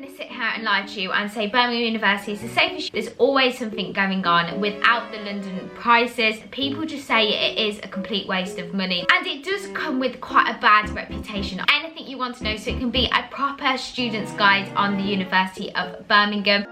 going to sit here and lie to you and say Birmingham University is the safest. There's always something going on. Without the London prices, people just say it is a complete waste of money, and it does come with quite a bad reputation. Anything you want to know, so it can be a proper student's guide on the University of Birmingham.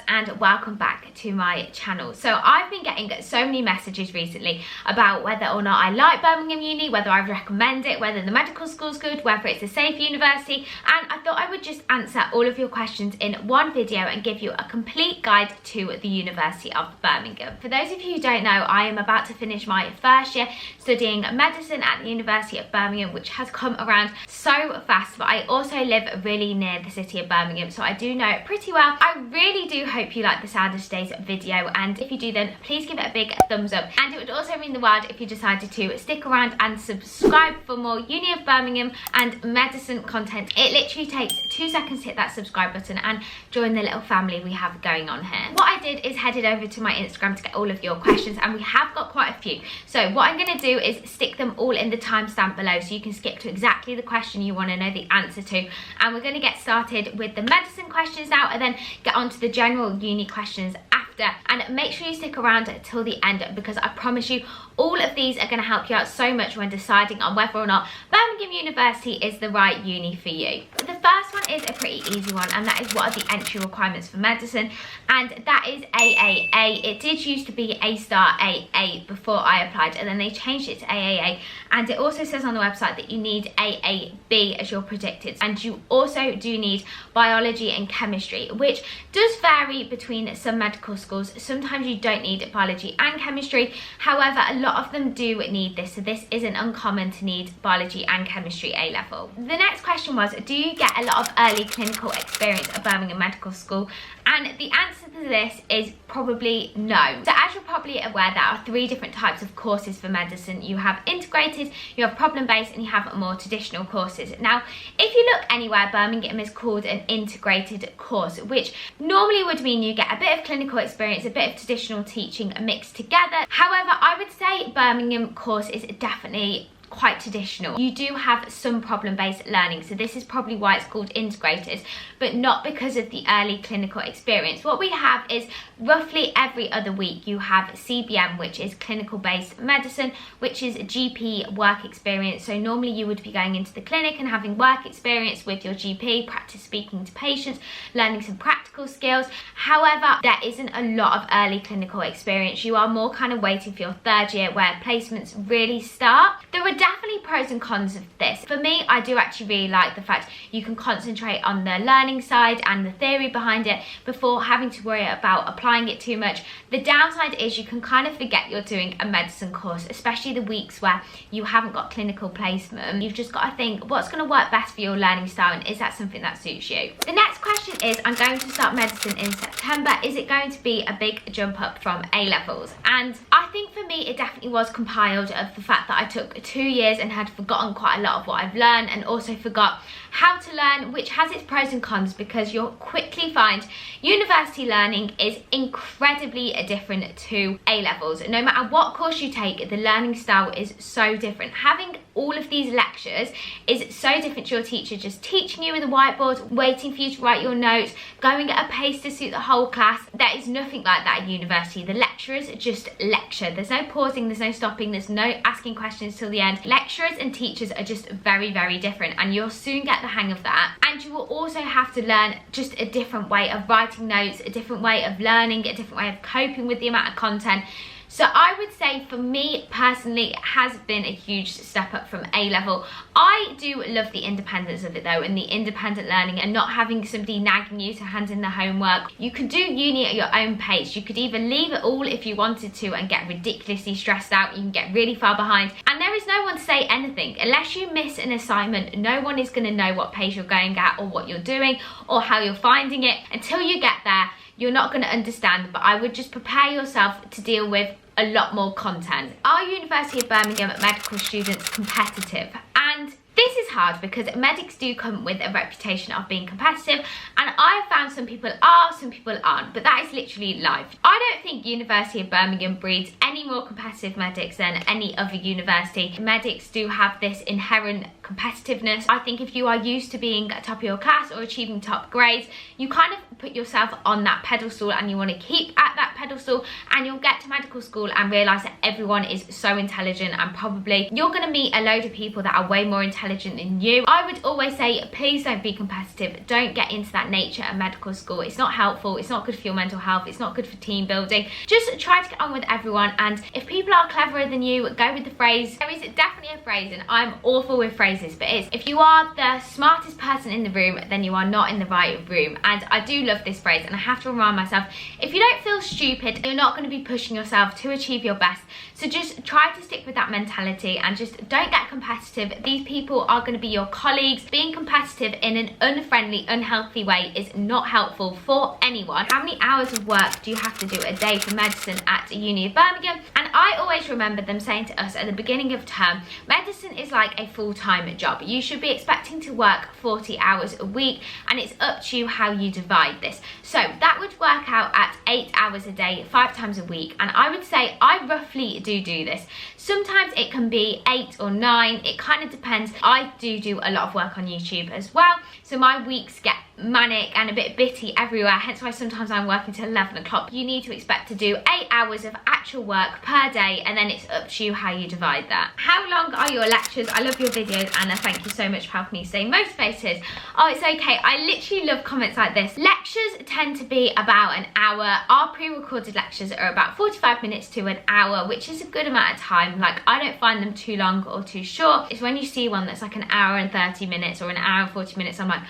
And welcome back to my channel. So I've been getting so many messages recently about whether or not I like Birmingham Uni, whether I recommend it, whether the medical school's good, whether it's a safe university, and I thought I would just answer all of your questions in one video and give you a complete guide to the University of Birmingham. For those of you who don't know, I am about to finish my first year studying medicine at the University of Birmingham, which has come around so fast, but I also live really near the city of Birmingham, so I do know it pretty well. I really do hope you like the sound of today's video, and if you do, then please give it a big thumbs up, and it would also mean the world if you decided to stick around and subscribe for more Uni of Birmingham and medicine content. It literally takes 2 seconds to hit that subscribe button and join the little family we have going on here. What I did is headed over to my Instagram to get all of your questions, and we have got quite a few. So what I'm going to do is stick them all in the timestamp below, so you can skip to exactly the question you want to know the answer to. And we're going to get started with the medicine questions now, and then get on to the general uni questions after. And make sure you stick around till the end, because I promise you all of these are going to help you out so much when deciding on whether or not Birmingham University is the right uni for you. The first one is a pretty easy one, and that is what are the entry requirements for medicine, and that is AAA. It did used to be A-star AA before I applied, and then they changed it to AAA, and it also says on the website that you need AAB as your predicted, and you also do need biology and chemistry, which does vary between some medical schools. Sometimes you don't need biology and chemistry, however a lot of them do need this, so this isn't uncommon to need biology and chemistry A level. The next question was, do you get a lot of early clinical experience at Birmingham Medical School? And the answer to this is probably no. So as you're probably aware, there are 3 different types of courses for medicine. You have integrated, you have problem-based, and you have more traditional courses. Now, if you look anywhere, Birmingham is called an integrated course, which normally would mean you get a bit of clinical experience, a bit of traditional teaching mixed together. However, I would say Birmingham course is definitely quite traditional. You do have some problem-based learning, so this is probably why it's called integrated, but not because of the early clinical experience. What we have is roughly every other week you have CBM, which is clinical-based medicine, which is GP work experience. So normally you would be going into the clinic and having work experience with your GP, practice speaking to patients, learning some practical skills. However, there isn't a lot of early clinical experience. You are more kind of waiting for your 3rd year where placements really start. There are definitely pros and cons of this. For me, I do actually really like the fact you can concentrate on the learning side and the theory behind it before having to worry about applying it too much. The downside is you can kind of forget you're doing a medicine course, especially the weeks where you haven't got clinical placement. You've just got to think what's going to work best for your learning style, and is that something that suits you? The next question is, I'm going to start medicine in September. Is it going to be a big jump up from A levels? And I think for me it definitely was compiled of the fact that I took 2 years and had forgotten quite a lot of what I've learned, and also forgot how to learn, which has its pros and cons, because you'll quickly find university learning is incredibly different to A levels. No matter what course you take, the learning style is so different. Having all of these lectures is so different to your teacher just teaching you with a whiteboard, waiting for you to write your notes, going at a pace to suit the whole class. There is nothing like that at university. The lecturers just lecture. There's no pausing, there's no stopping, there's no asking questions till the end. Lecturers and teachers are just very, very different, and you'll soon get the hang of that. And you will also have to learn just a different way of writing notes, a different way of learning, a different way of coping with the amount of content. So I would say for me personally, it has been a huge step up from A level. I do love the independence of it though, and the independent learning, and not having somebody nagging you to hand in the homework. You can do uni at your own pace. You could even leave it all if you wanted to and get ridiculously stressed out. You can get really far behind, and there is no one to say anything. Unless you miss an assignment, no one is going to know what pace you're going at, or what you're doing, or how you're finding it. Until you get there, you're not going to understand, but I would just prepare yourself to deal with a lot more content. Are University of Birmingham medical students competitive? And this is hard because medics do come with a reputation of being competitive, and I've found some people are, some people aren't, but that is literally life. I don't think University of Birmingham breeds any more competitive medics than any other university. Medics do have this inherent competitiveness. I think if you are used to being at top of your class or achieving top grades, you kind of put yourself on that pedestal and you want to keep at that pedestal, and you'll get to medical school and realise that everyone is so intelligent, and probably you're going to meet a load of people that are way more intelligent than you. I would always say, please don't be competitive. Don't get into that nature at medical school. It's not helpful. It's not good for your mental health. It's not good for team building. Just try to get on with everyone, and if people are cleverer than you, go with the phrase. There is definitely a phrase, and I'm awful with phrases, but it's, if you are the smartest person in the room, then you are not in the right room. And I do love this phrase, and I have to remind myself, if you don't feel stupid, you're not going to be pushing yourself to achieve your best. So just try to stick with that mentality and just don't get competitive. These people are going to be your colleagues. Being competitive in an unfriendly, unhealthy way is not helpful for anyone. How many hours of work do you have to do a day for medicine at Uni of Birmingham? And I always remember them saying to us at the beginning of term, medicine is like a full-time job. You should be expecting to work 40 hours a week, and it's up to you how you divide this. So that would work out at 8 hours a day, 5 times a week. And I would say I roughly do this. Sometimes it can be 8 or 9. It kind of depends. I do a lot of work on YouTube as well, so my weeks get manic and a bit bitty everywhere, hence why sometimes I'm working till 11 o'clock. You need to expect to do 8 hours of actual work per day, and then it's up to you how you divide that. How long are your lectures? I love your videos, Anna. Thank you so much for helping me stay motivated. Oh, it's okay. I literally love comments like this. Lectures tend to be about an hour. Our pre-recorded lectures are about 45 minutes to an hour, which is a good amount of time. Like, I don't find them too long or too short. It's when you see one that's like an hour and 30 minutes or an hour and 40 minutes, I'm like,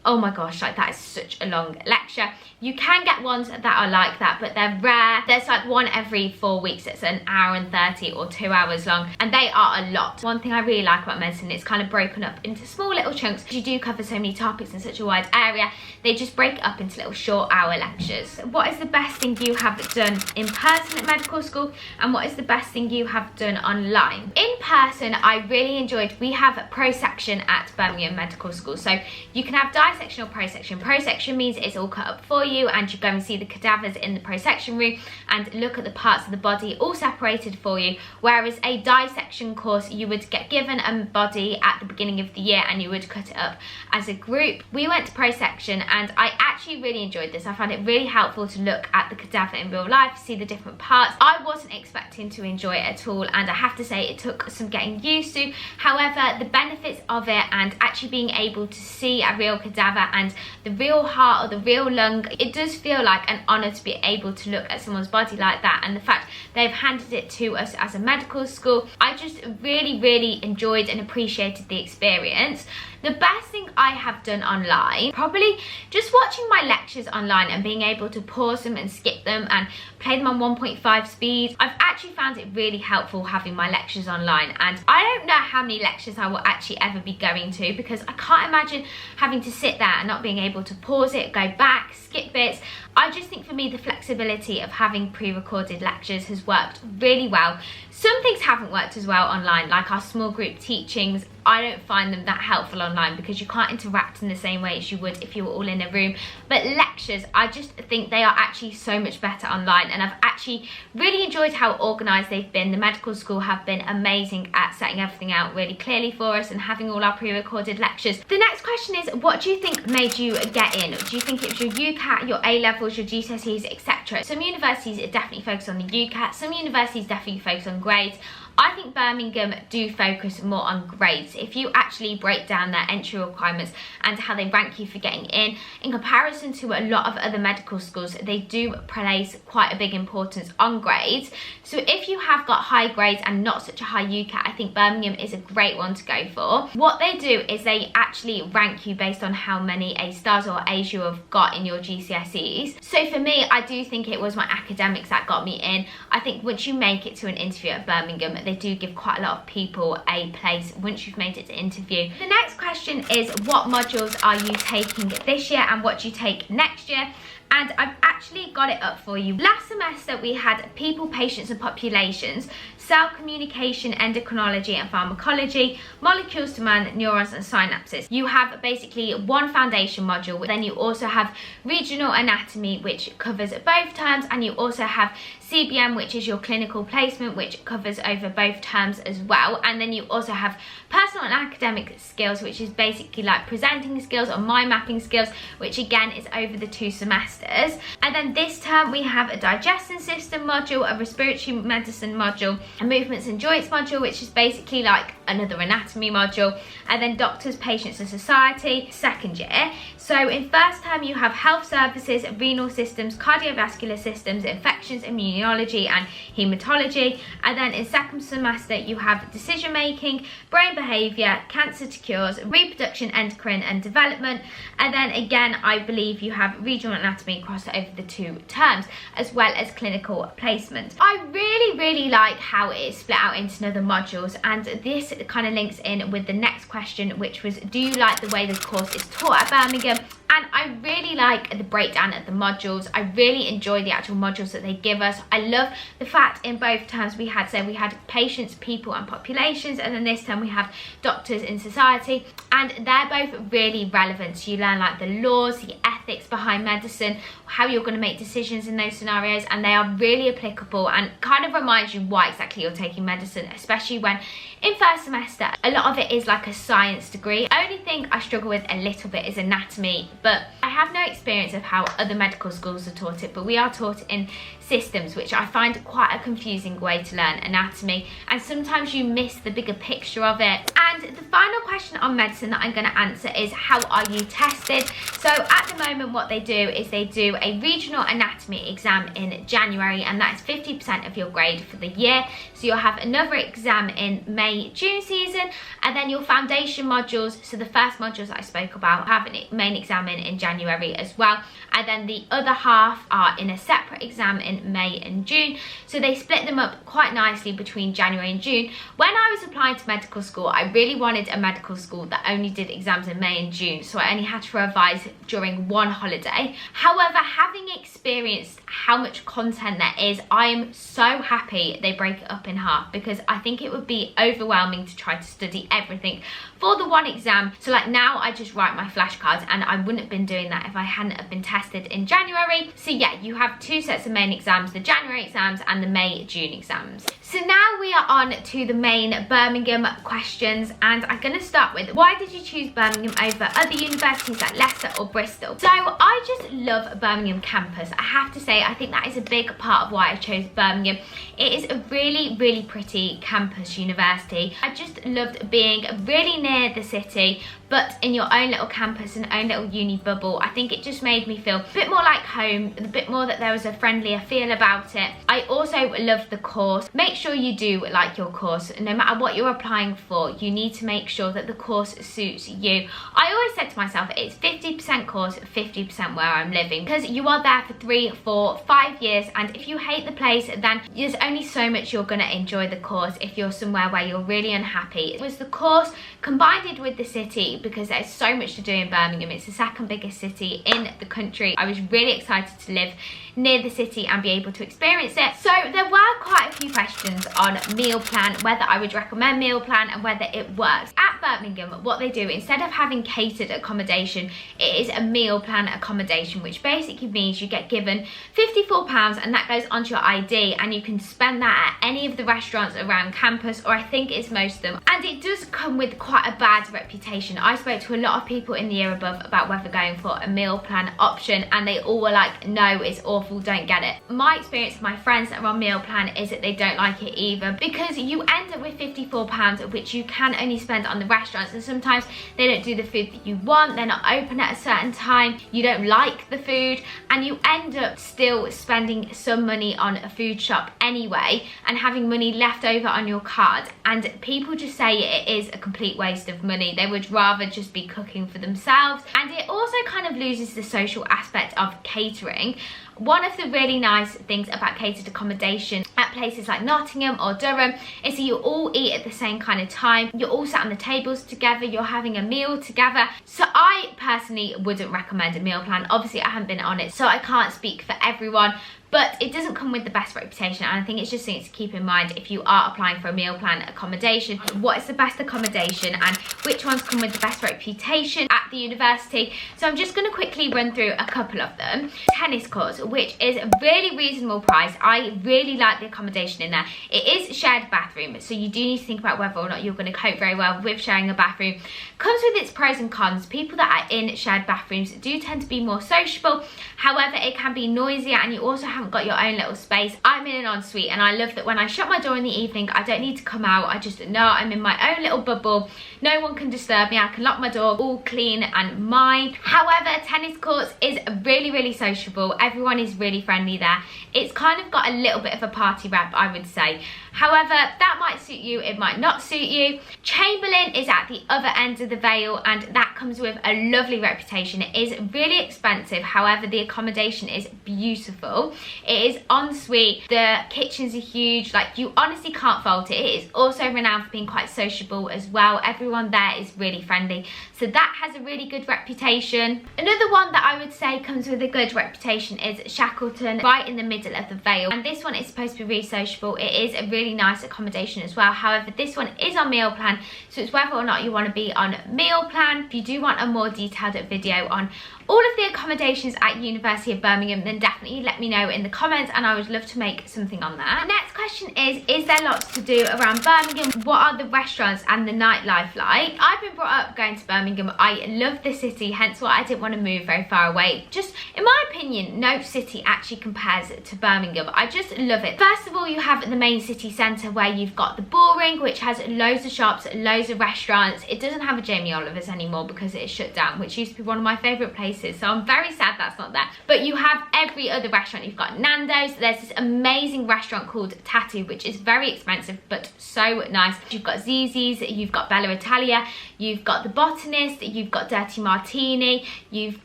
oh my gosh, like that is such a long lecture. You can get ones that are like that, but they're rare. There's like one every 4 weeks that's an hour and 30 or 2 hours long, and they are a lot. One thing I really like about medicine, it's kind of broken up into small little chunks. You do cover so many topics in such a wide area, they just break it up into little short hour lectures. What is the best thing you have done in person at medical school, and what is the best thing you have done online? In person, I really enjoyed, we have a pro section at Birmingham Medical School, so you can have dissection or pro section. Pro section means it's all cut up for you, and you go and see the cadavers in the pro section room and look at the parts of the body all separated for you, whereas a dissection course, you would get given a body at the beginning of the year and you would cut it up as a group. We went to pro section and I actually really enjoyed this. I found it really helpful to look at the cadaver in real life, see the different parts. I wasn't expecting to enjoy it at all, and I have to say it took some getting used to. However, the benefits of it and actually being able to see a real cadaver and the real heart or the real lung, it does feel like an honour to be able to look at someone's body like that, and the fact they've handed it to us as a medical school, I just really enjoyed and appreciated the experience. The best thing I have done online, probably just watching my lectures online and being able to pause them and skip them and play them on 1.5 speed. I've actually found it really helpful having my lectures online, and I don't know how many lectures I will actually ever be going to, because I can't imagine having to sit there and not being able to pause it, go back, skip bits. I just think for me the flexibility of having pre-recorded lectures has worked really well. Some things haven't worked as well online, like our small group teachings. I don't find them that helpful online because you can't interact in the same way as you would if you were all in a room. But lectures, I just think they are actually so much better online, and I've actually really enjoyed how organised they've been. The medical school have been amazing at setting everything out really clearly for us and having all our pre-recorded lectures. The next question is, what do you think made you get in? Do you think it was your UCAT, your A-levels, your GCSEs, etc.? Some universities definitely focus on the UCAT, some universities definitely focus on grades. I think Birmingham do focus more on grades. If you actually break down their entry requirements and how they rank you for getting in comparison to a lot of other medical schools, they do place quite a big importance on grades. So if you have got high grades and not such a high UCAT, I think Birmingham is a great one to go for. What they do is they actually rank you based on how many A stars or A's you have got in your GCSEs. So for me, I do think it was my academics that got me in. I think once you make it to an interview at Birmingham, they do give quite a lot of people a place once you've made it to interview. The next question is, what modules are you taking this year and what do you take next year? and I've actually got it up for you. Last semester we had people, patients and populations, cell communication, endocrinology and pharmacology, molecules to man, neurons and synapses. You have basically one foundation module, then you also have regional anatomy, which covers both terms, and you also have CBM, which is your clinical placement, which covers over both terms as well. And then you also have personal and academic skills, which is basically like presenting skills or mind mapping skills, which again is over the 2 semesters. And then this term we have a digestion system module, a respiratory medicine module, a movements and joints module, which is basically like another anatomy module, and then doctors, patients and society, second year. So in first term you have health services, renal systems, cardiovascular systems, infections, immunology and hematology. And then in second semester you have decision making, brain behaviour, cancer to cures, reproduction, endocrine and development. And then again I believe you have regional anatomy across over the 2 terms, as well as clinical placement. I really like how it is split out into other modules, and this kind of links in with the next question, which was, do you like the way the course is taught at Birmingham? And I really like the breakdown of the modules. I really enjoy the actual modules that they give us. I love the fact in both terms we had patients, people and populations, and then this term we have doctors in society, and they're both really relevant. So you learn like the laws, the ethics behind medicine, how you're going to make decisions in those scenarios, and they are really applicable and kind of reminds you why exactly you're taking medicine, especially when in first semester a lot of it is like a science degree. Only thing I struggle with a little bit is anatomy, but I have no experience of how other medical schools are taught it, but we are taught in systems, which I find quite a confusing way to learn anatomy, and sometimes you miss the bigger picture of it. And the final question on medicine that I'm going to answer is, how are you tested? So at the moment what they do is they do a regional anatomy exam in January, and that is 50% of your grade for the year. So you'll have another exam in May, June season, and then your foundation modules, so the first modules I spoke about, have a main exam in January as well, and then the other half are in a separate exam in May and June. So they split them up quite nicely between January and June. When I was applying to medical school, I really wanted a medical school that only did exams in May and June, so I only had to revise during one holiday. However, having experienced how much content there is, I am so happy they break it up in half, because I think it would be overwhelming to try to study everything for the one exam. So like now I just write my flashcards, and I wouldn't have been doing that if I hadn't have been tested in January. So yeah, you have 2 sets of main exams, the January exams and the May-June exams. So now we are on to the main Birmingham questions, and I'm going to start with, why did you choose Birmingham over other universities like Leicester or Bristol? So I just love Birmingham campus. I have to say, I think that is a big part of why I chose Birmingham. It is a really pretty campus university. I just loved being really near the city, but in your own little campus and own little uni bubble. I think it just made me feel a bit more like home, a bit more that there was a friendlier feel about it. I also loved the course. Make sure you do like your course. No matter what you're applying for, you need to make sure that the course suits you. I always said to myself, it's 50% course, 50% where I'm living, because you are there for 3, 4, 5 years, and if you hate the place, then there's only so much you're going to enjoy the course if you're somewhere where you're really unhappy. It was the course combined with the city, because there's so much to do in Birmingham. It's the second biggest city in the country. I was really excited to live near the city and be able to experience it. So there were quite a few questions on meal plan, whether I would recommend meal plan and whether it works. At Birmingham, what they do, instead of having catered accommodation, it is a meal plan accommodation, which basically means you get given £54 and that goes onto your ID, and you can spend that at any of the restaurants around campus, or I think it's most of them. And it does come with quite a bad reputation. I spoke to a lot of people in the year above about whether going for a meal plan option, and they all were like, no, it's awful, don't get it. My experience with my friends that are on meal plan is that they don't like it either, because you end up with £54, which you can only spend on the restaurants, and sometimes they don't do the food that you want, they're not open at a certain time, you don't like the food, and you end up still spending some money on a food shop anyway and having money left over on your card. And people just say it is a complete waste of money. They would rather just be cooking for themselves, and it also kind of loses the social aspect of catering. One of the really nice things about catered accommodation at at places like Nottingham or Durham is that you all eat at the same kind of time. You're all sat on the tables together, you're having a meal together. So I personally wouldn't recommend a meal plan. Obviously I haven't been on it, so I can't speak for everyone, but it doesn't come with the best reputation, and I think it's just something to keep in mind if you are applying for a meal plan accommodation. What is the best accommodation and which ones come with the best reputation at the university? So I'm just going to quickly run through a couple of them. Tennis courts, which is a really reasonable price. I really like the accommodation in there. It is shared bathroom, so you do need to think about whether or not you're going to cope very well with sharing a bathroom. Comes with its pros and cons. People that are in shared bathrooms do tend to be more sociable. However, it can be noisier, and you also haven't got your own little space. I'm in an ensuite, and I love that when I shut my door in the evening, I don't need to come out. I just know I'm in my own little bubble. No one can disturb me. I can lock my door, all clean and mine. However, tennis courts is really, really sociable. Everyone is really friendly there. It's kind of got a little bit of a party rep, I would say. However, that might suit you, it might not suit you. Chamberlain is at the other end of the Vale, and that comes with a lovely reputation. It is really expensive, however the accommodation is beautiful. It is ensuite, the kitchens are huge, like you honestly can't fault it. It is also renowned for being quite sociable as well. Everyone there is really friendly, so that has a really good reputation. Another one that I would say comes with a good reputation is Shackleton, right in the middle of the Vale, and this one is supposed to be really sociable. It is a really nice accommodation as well. However, this one is on meal plan, so it's whether or not you want to be on meal plan. If you do want a more detailed video on all of the accommodations at University of Birmingham, then definitely let me know in the comments, and I would love to make something on that. The next question is there lots to do around Birmingham? What are the restaurants and the nightlife like? I've been brought up going to Birmingham. I love the city, hence why I didn't want to move very far away. Just in my opinion, no city actually compares to Birmingham. I just love it. First of all, you have the main city centre where you've got the Bull Ring, which has loads of shops, loads of restaurants. It doesn't have a Jamie Oliver's anymore because it is shut down, which used to be one of my favourite places, so I'm very sad that's not there. But you have every other restaurant. You've got Nando's. There's this amazing restaurant called Tattoo, which is very expensive but so nice. You've got Zzz's, you've got Bella Italia, you've got The Botanist, you've got Dirty Martini, you've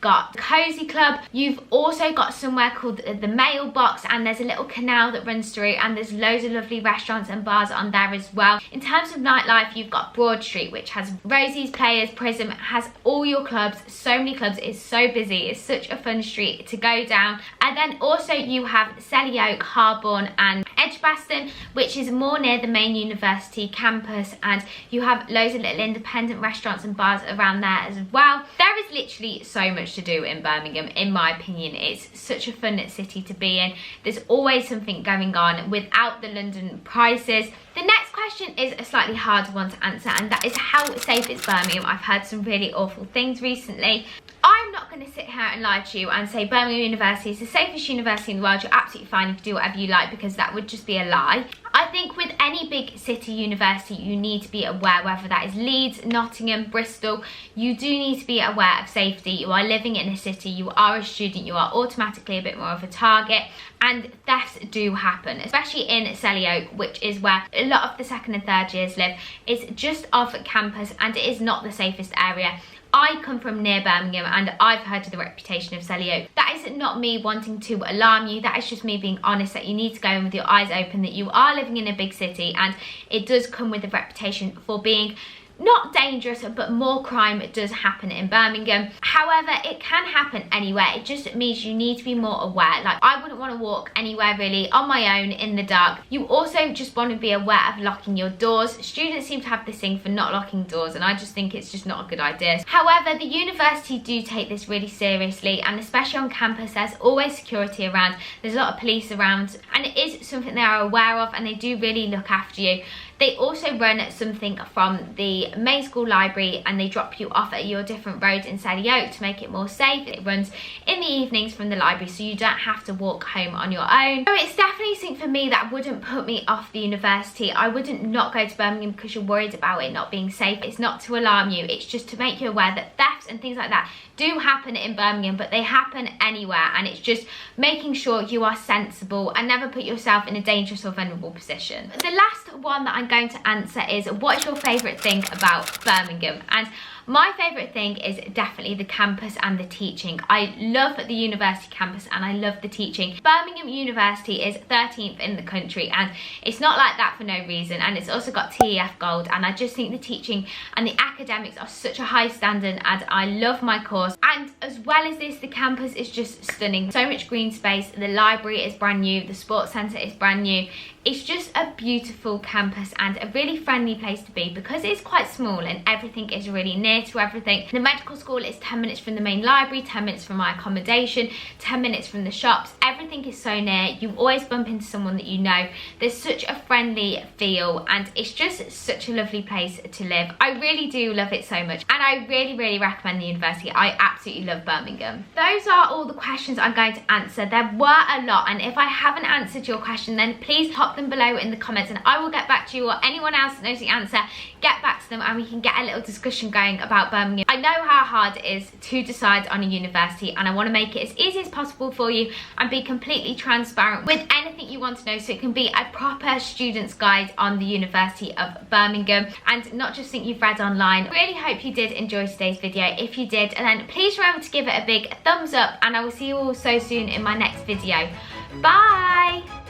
got Cozy Club, you've also got somewhere called the Mailbox, and there's a little canal that runs through, and there's loads of lovely restaurants and bars on there as well. In terms of nightlife, you've got Broad Street, which has Rosie's, Players, Prism, has all your clubs, so many clubs. It's so busy. It's such a fun street to go down. And then also you have Selly Oak, Harborne and Edgbaston, which is more near the main university campus, and you have loads of little independent restaurants and bars around there as well. There is literally so much to do in Birmingham, in my opinion. It's such a fun city to be in. There's always something going on without the London prices. The next question is a slightly harder one to answer, and that is how safe is Birmingham? I've heard some really awful things recently. I'm not going to sit here and lie to you and say Birmingham University is the safest university in the world. You're absolutely fine if you do whatever you like, because that would just be a lie. I think with any big city university, you need to be aware, whether that is Leeds, Nottingham, Bristol, you do need to be aware of safety. You are living in a city, you are a student, you are automatically a bit more of a target, and thefts do happen, especially in Selly Oak, which is where a lot of the second and third years live. It's just off campus, and it is not the safest area. I come from near Birmingham, and I've heard of the reputation of Selly Oak. That is not me wanting to alarm you, that is just me being honest, that you need to go in with your eyes open, that you are living in a big city, and it does come with a reputation for being not dangerous, but more crime does happen in Birmingham. However, it can happen anywhere. It just means you need to be more aware. Like, I wouldn't want to walk anywhere really on my own in the dark. You also just want to be aware of locking your doors. Students seem to have this thing for not locking doors, and I just think it's just not a good idea. However, the university do take this really seriously, and especially on campus, there's always security around. There's a lot of police around, and it is something they are aware of, and they do really look after you. They also run something from the main school library, and they drop you off at your different roads in Selly Oak to make it more safe. It runs in the evenings from the library, so you don't have to walk home on your own. So it's definitely something for me that wouldn't put me off the university. I wouldn't not go to Birmingham because you're worried about it not being safe. It's not to alarm you, it's just to make you aware that thefts and things like that do happen in Birmingham, but they happen anywhere, and it's just making sure you are sensible and never put yourself in a dangerous or vulnerable position. The last one that I'm I'm going to answer is, what's your favourite thing about Birmingham? And my favourite thing is definitely the campus and the teaching. I love the university campus and I love the teaching. Birmingham University is 13th in the country, and it's not like that for no reason, and it's also got TEF Gold, and I just think the teaching and the academics are such a high standard, and I love my course. And as well as this, the campus is just stunning. So much green space, the library is brand new, the sports centre is brand new. It's just a beautiful campus and a really friendly place to be because it's quite small and everything is really near to everything. The medical school is 10 minutes from the main library, 10 minutes from my accommodation, 10 minutes from the shops. Everything is so near. You always bump into someone that you know. There's such a friendly feel and it's just such a lovely place to live. I really do love it so much, and I really recommend the university. I absolutely love Birmingham. Those are all the questions I'm going to answer. There were a lot, and if I haven't answered your question, then please pop them below in the comments and I will get back to you, or anyone else that knows the answer, get back to them and we can get a little discussion going about Birmingham. I know how hard it is to decide on a university, and I want to make it as easy as possible for you and be completely transparent with anything you want to know, so it can be a proper student's guide on the University of Birmingham and not just think you've read online. Really hope you did enjoy today's video. If you did, then please remember to give it a big thumbs up, and I will see you all so soon in my next video. Bye!